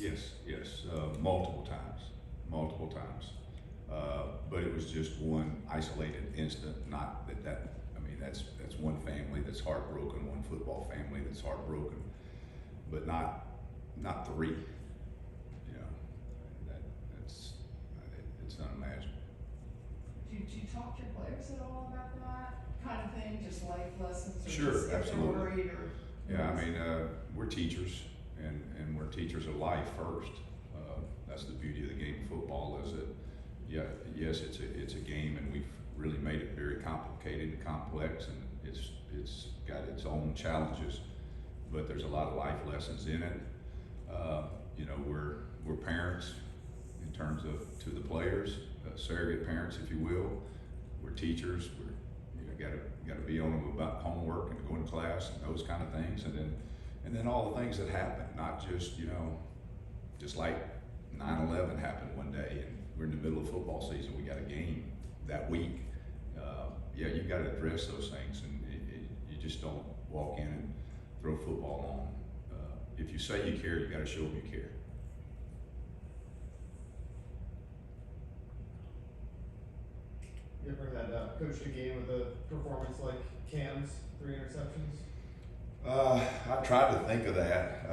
Yes, multiple times. But it was just one isolated incident, not I mean, that's one family that's heartbroken, one football family that's heartbroken, but not three, you know, it's unimaginable. Do you talk to your players at all about that kind of thing, just life lessons, or Sure, just if they're absolutely. worried, or? Yeah, I mean, we're teachers, and we're teachers of life first. That's the beauty of the game of football, is that, yes, it's a game, and we've really made it very complicated and complex, and it's got its own challenges, but there's a lot of life lessons in it. You know, we're parents in terms of to the players, surrogate parents, if you will. We're teachers. Got to be on them about homework and going to class and those kind of things, and then all the things that happen, not just, you know, just like 9/11 happened one day, and we're in the middle of football season. We got a game that week. You got to address those things, and you just don't walk in and throw football on. If you say you care, you got to show them you care. You ever had coached a game with a performance like Cam's 3 interceptions? I've tried to think of that.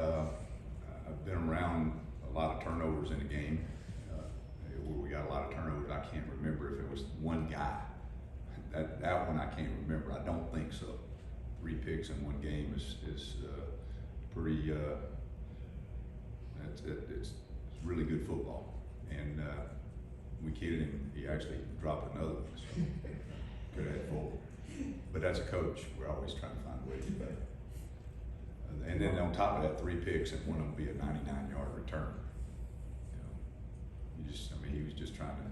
I've been around a lot of turnovers in a game where we got a lot of turnovers. I can't remember if it was one guy. That one I can't remember. I don't think so. 3 picks in one game is pretty. It's really good football, and we kidded him. He actually dropped another one. So could have had 4. But as a coach, we're always trying to find a way to get better. And then on top of that, 3 picks, and one of them be a 99-yard return. He was just trying to,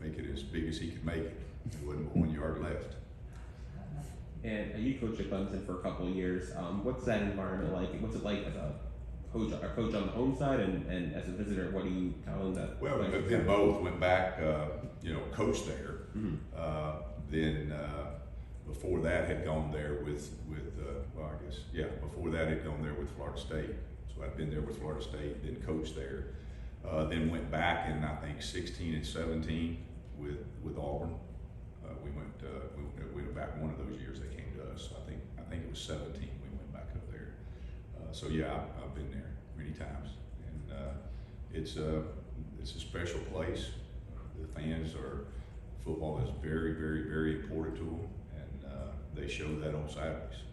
make it as big as he could make it. There wasn't but 1 yard left. And you coached at Clemson for a couple of years. What's that environment like? What's it like as a coach on the home side, and as a visitor? What do you tell them that? Well, we did both. Went back, coached there. Mm-hmm. Then before that had gone there with before that had gone there with Florida State. So I'd been there with Florida State, then coached there. Then went back in, I think, 16 and 17 with Auburn. We went back one of those years they came to us. I think it was 17 we went back up there. I've been there many times, and it's a special place. The fans football is very, very, very important to them, and they show that on Saturdays.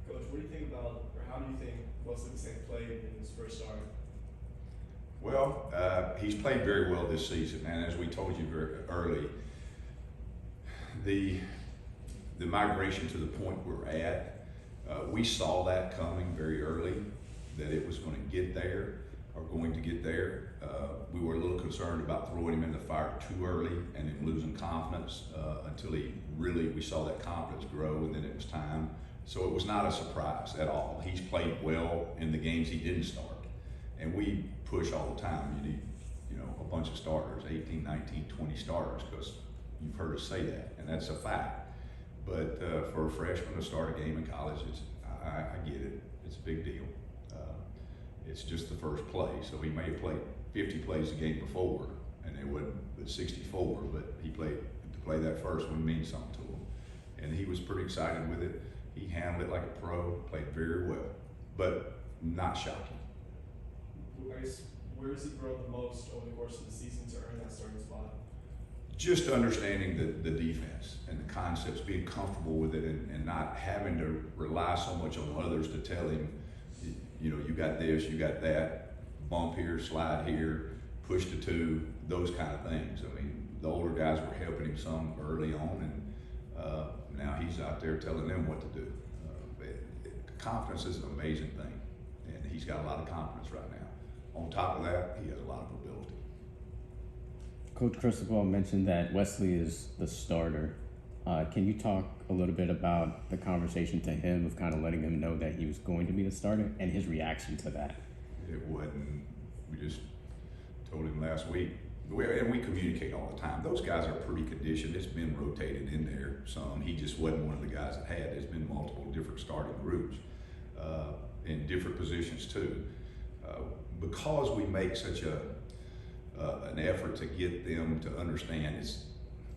Coach, what do you think about, or how do you think Wesley Saint played in his first start? Well, he's played very well this season, and as we told you very early, the migration to the point we're at, we saw that coming very early, that it was going to get there. We were a little concerned about throwing him in the fire too early and him losing confidence until we saw that confidence grow, and then it was time. So it was not a surprise at all. He's played well in the games he didn't start. And we push all the time. You need, a bunch of starters, 18, 19, 20 starters, because you've heard us say that, and that's a fact. But for a freshman to start a game in college, I get it. It's a big deal. It's just the first play, so he may have played 50 plays a game before, and it wasn't but 64. But to play that first one means something to him, and he was pretty excited with it. He handled it like a pro, played very well, but not shocking. Where has he grown the most over the course of the season to earn that starting spot? Just understanding the defense and the concepts, being comfortable with it, and not having to rely so much on others to tell him, you got this, you got that, bump here, slide here, push to 2, those kind of things. I mean, the older guys were helping him some early on, and now he's out there telling them what to do. Confidence is an amazing thing, and he's got a lot of confidence right now. On top of that, he has a lot of ability. Coach Cristobal mentioned that Wesley is the starter. Can you talk a little bit about the conversation to him of kind of letting him know that he was going to be the starter and his reaction to that? It wasn't, we just told him last week, and we communicate all the time. Those guys are pretty conditioned. It's been rotated in there some. He just wasn't one of the guys that had. There's been multiple different starting groups. in different positions too. Because we make such an effort to get them to understand,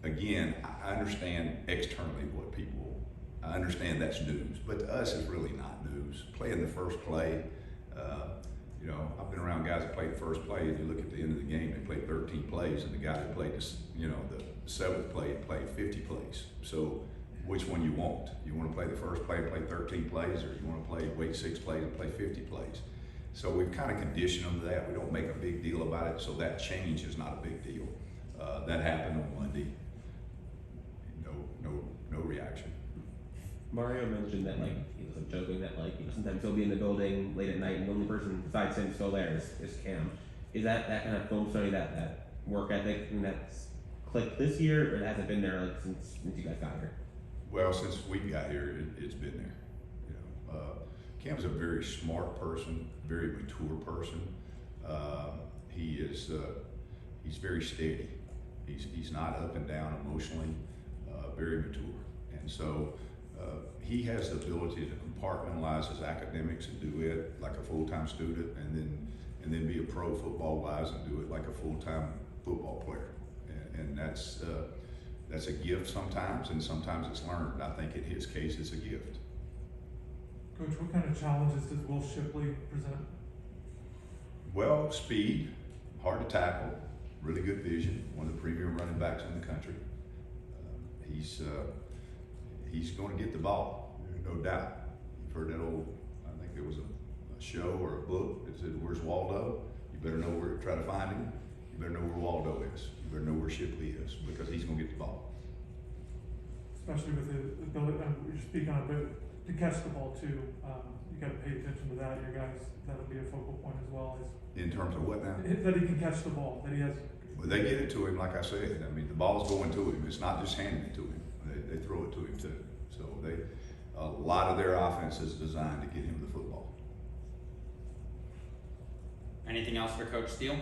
again, I understand externally what people, I understand that's news, but to us it's really not news. Playing the first play, you know, I've been around guys that played the first play, and you look at the end of the game, they played 13 plays, and the guy that played this, you know, the seventh play played 50 plays. So which one you want? You want to play the first play and play 13 plays, or you want to wait 6 plays and play 50 plays? So we've kind of conditioned them to that. We don't make a big deal about it, so that change is not a big deal. That happened on Monday. No reaction. Mario mentioned that, like, he was like joking that, like, you know, sometimes he'll be in the building late at night and the only person besides him still there is Cam. Is that kind of film study, that work ethic, and that's clicked this year, or it hasn't been there like since you guys got here? Well, since we got here, it's been there. You know, Cam's a very smart person, very mature person. He's very steady. He's not up and down emotionally. Very mature, and so he has the ability to compartmentalize his academics and do it like a full-time student, and then be a pro football-wise and do it like a full-time football player, and that's a gift sometimes, and sometimes it's learned. I think in his case, it's a gift. Coach, what kind of challenges does Will Shipley present? Well, speed, hard to tackle, really good vision, one of the premier running backs in the country. He's going to get the ball, no doubt. You've heard that old, I think there was a show or a book that said, "Where's Waldo?" You better know where to try to find him. You better know where Waldo is. You better know where Shipley is, because he's going to get the ball. Especially with the ability, you're speaking on, but to catch the ball too, you got to pay attention to that. Your guys, that'll be a focal point as well. In terms of what now? That he can catch the ball, that he has. Well, they get it to him, like I said. I mean, the ball's going to him. It's not just handing it to him. They throw it to him too. So a lot of their offense is designed to get him the football. Anything else for Coach Steele?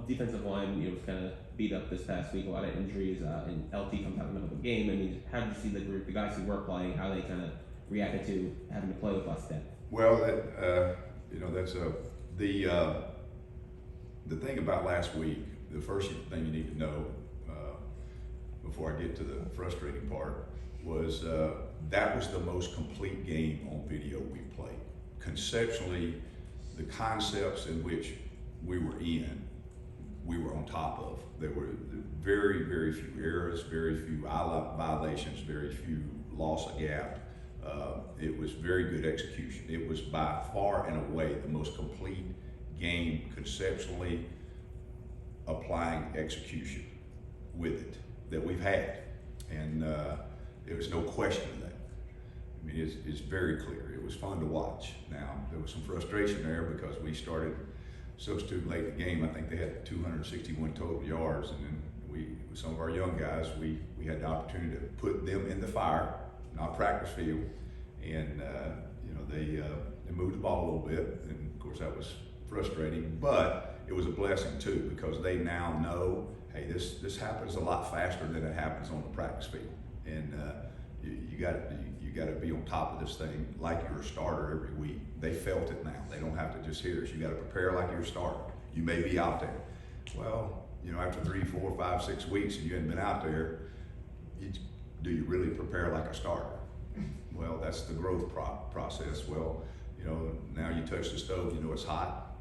Defensive line, you know, was kind of beat up this past week, a lot of injuries, and LT comes out in the middle of the game. I mean, how did you see the group, the guys who were playing, how they kind of reacted to having to play with less depth? Well, you know, that's the thing about last week. The first thing you need to know before I get to the frustrating part was that was the most complete game on video we played. Conceptually, the concepts in which we were in, we were on top of. There were very, very few errors, very few violations, very few loss of gap. It was very good execution. It was by far and away the most complete game conceptually, applying execution with it that we've had. And there was no question of that. I mean, it's very clear. It was fun to watch. Now, there was some frustration there because we started substitute late in the game. I think they had 261 total yards, and then with some of our young guys, we had the opportunity to put them in the fire, not practice field, and you know, they moved the ball a little bit, and of course that was frustrating, but it was a blessing too, because they now know, hey, this happens a lot faster than it happens on the practice field, and you got to be on top of this thing like you're a starter every week. They felt it now. They don't have to just hear us. You got to prepare like you're a starter. You may be out there. Well, you know, after 3, 4, 5, 6 weeks and you hadn't been out there, do you really prepare like a starter? Well, that's the growth process. Well, you know, now you touch the stove, you know it's hot.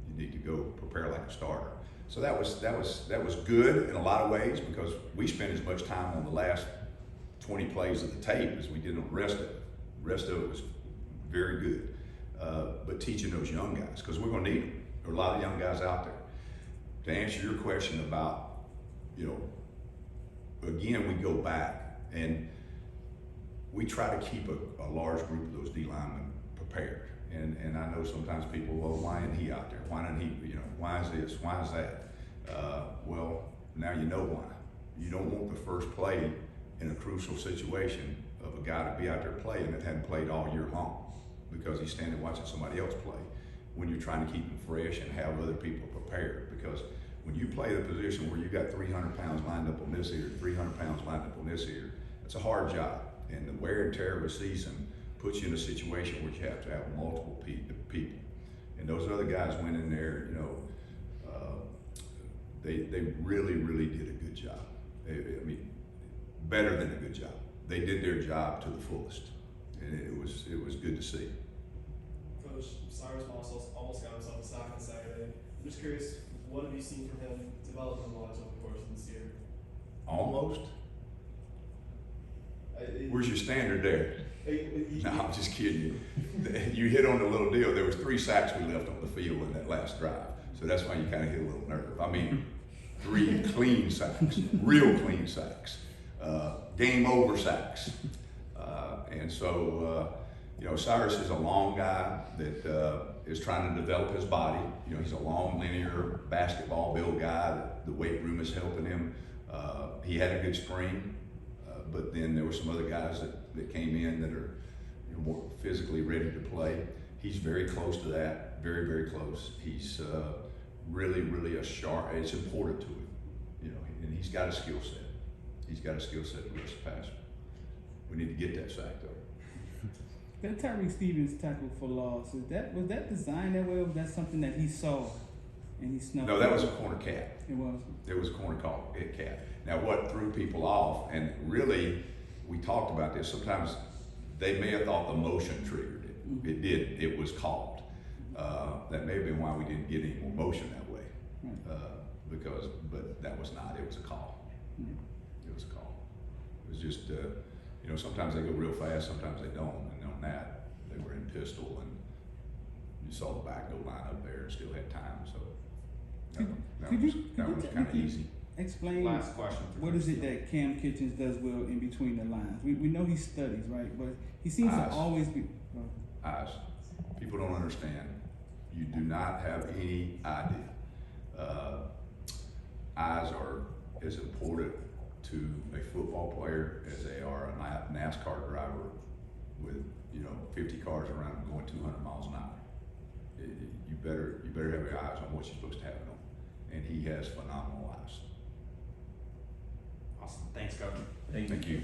You need to go prepare like a starter. So that was good in a lot of ways, because we spent as much time on the last 20 plays of the tape as we did on the rest of it. The rest of it was very good. But teaching those young guys, because we're going to need them. There are a lot of young guys out there. To answer your question about, you know, again, we go back and we try to keep a large group of those D linemen prepared. And I know sometimes people, well, why isn't he out there? Why didn't he, you know, why is this? Why is that? Well, now you know why. You don't want the first play in a crucial situation of a guy to be out there playing that hadn't played all year long, because he's standing watching somebody else play, when you're trying to keep him fresh and have other people prepared. Because when you play the position where you got 300 pounds lined up on this ear, 300 pounds lined up on this ear, it's a hard job. And the wear and tear of a season puts you in a situation where you have to have multiple people. And those other guys went in there, you know, they really, really did a good job. I mean, better than a good job. They did their job to the fullest, and it was good to see. Coach, Cyrus Moss almost got himself a sack on Saturday. I'm just curious, what have you seen from him development-wise over the course of this year? Almost. Where's your standard there? You- No, I'm just kidding you. You hit on the little deal. There was 3 sacks we left on the field in that last drive, so that's why you kind of hit a little nerve. I mean, 3 clean sacks, real clean sacks, game over sacks, and so you know, Cyrus is a long guy that is trying to develop his body. You know, he's a long, linear basketball build guy. That the weight room is helping him. He had a good spring, but then there were some other guys that came in that are, you know, more physically ready to play. He's very close to that, very, very close. He's really, really a sharp. It's important to him, you know, and he's got a skill set. He's got a skill set to rush the passer. We need to get that sack though. That Tyreek Stevens tackle for loss, was that designed that way, or was that something that he saw and he snuck? No, that was a corner cat. It was. It was a corner call, cat. Now what threw people off, and really, we talked about this, sometimes they may have thought the motion triggered it. Mm-hmm. It did, it was called. That may have been why we didn't get any more motion that way. Right. But that was not, it was a call. Mm-hmm. It was a call. It was just, you know, sometimes they go real fast, sometimes they don't, and on that, they were in pistol, and you saw the back go line up there and still had time, so that was kind of easy. Explain Last question. For what Coach is it Steele. that Cam Kitchens does well in between the lines? We know he studies, right? But he seems Eyes. to always be. Eyes. People don't understand. You do not have any idea. Eyes are as important to a football player as they are a NASCAR driver with, you know, 50 cars around them going 200 miles an hour. You better have your eyes on what you're supposed to have on, and he has phenomenal eyes. Awesome. Thanks, Coach. Thank you.